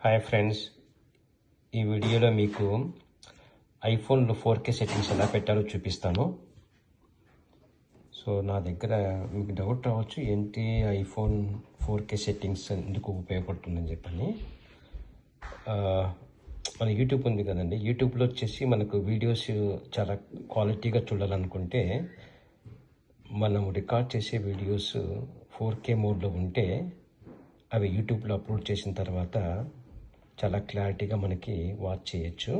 Hi friends, ఈ వీడియోలో మీకు ఐఫోన్లో 4K సెట్టింగ్స్ ఎలా పెట్టాలో చూపిస్తాను. సో నా దగ్గర మీకు డౌట్ రావచ్చు, ఏంటి ఐఫోన్ 4K సెట్టింగ్స్ ఎందుకు ఉపయోగపడుతుందని చెప్పని. మన యూట్యూబ్ ఉంది కదండి, యూట్యూబ్లో వచ్చేసి మనకు వీడియోస్ చాలా క్వాలిటీగా చూడాలనుకుంటే మనం రికార్డ్ చేసే వీడియోస్ 4K మోడ్లో ఉంటే అవి యూట్యూబ్లో అప్లోడ్ చేసిన తర్వాత చాలా క్లారిటీగా మనకి వాచ్ చేయొచ్చు.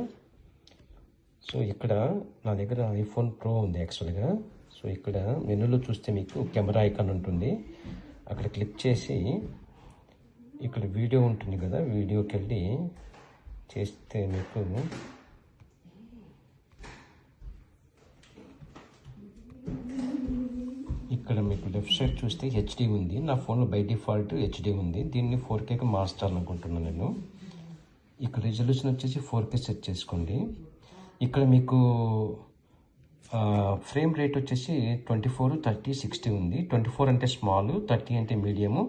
సో ఇక్కడ నా దగ్గర ఐఫోన్ ప్రో ఉంది యాక్చువల్గా. సో ఇక్కడ మెనూలో చూస్తే మీకు కెమెరా ఐకాన్ ఉంటుంది, అక్కడ క్లిక్ చేసి ఇక్కడ వీడియో ఉంటుంది కదా, వీడియోకి వెళ్ళి చేస్తే మీకు ఇక్కడ మీకు లెఫ్ట్ సైడ్ చూస్తే హెచ్డి ఉంది. నా ఫోన్లో బై డిఫాల్ట్ హెచ్డి ఉంది, దీన్ని 4Kకి మార్చాలనుకుంటున్నాను నేను. ఇక్కడ రిజల్యూషన్ వచ్చేసి 4K సెట్ చేసుకోండి. ఇక్కడ మీకు ఫ్రేమ్ రేట్ వచ్చేసి 24, 30, 60 ఉంది. 24 అంటే స్మాల్, 30 అంటే మీడియము,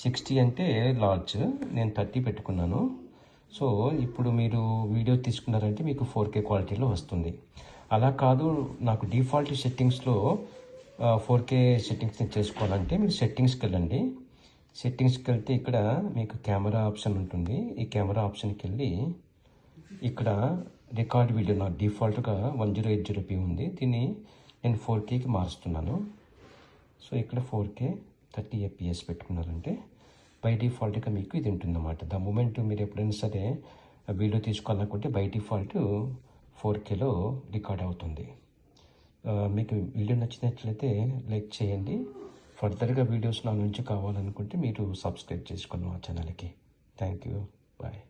60 అంటే లార్జ్. నేను 30 పెట్టుకున్నాను. సో ఇప్పుడు మీరు వీడియో తీసుకున్నారంటే మీకు 4K క్వాలిటీలో వస్తుంది. అలా కాదు, నాకు డిఫాల్ట్ సెట్టింగ్స్లో 4K సెట్టింగ్స్ చేసుకోవాలంటే మీరు సెట్టింగ్స్కి వెళ్ళండి. సెట్టింగ్స్కి వెళ్తే ఇక్కడ మీకు కెమెరా ఆప్షన్ ఉంటుంది. ఈ కెమెరా ఆప్షన్కి వెళ్ళి ఇక్కడ రికార్డ్ వీడియో నా డిఫాల్ట్గా 1080p ఉంది, దీన్ని నేను 4Kకి మారుస్తున్నాను. సో ఇక్కడ 4K 30 fps పెట్టుకున్నారంటే బై డిఫాల్ట్గా మీకు ఇది ఉంటుందన్నమాట. ద మూమెంట్ మీరు ఎప్పుడైనా సరే వీడియో తీసుకోవాలనుకుంటే బై డిఫాల్ట్ 4Kలో రికార్డ్ అవుతుంది. మీకు వీడియో నచ్చినట్లయితే లైక్ చేయండి. ఫర్దర్గా వీడియోస్ నా నుంచి కావాలనుకుంటే మీరు సబ్స్క్రైబ్ చేసుకోండి మా ఛానల్కి. Thank you, bye.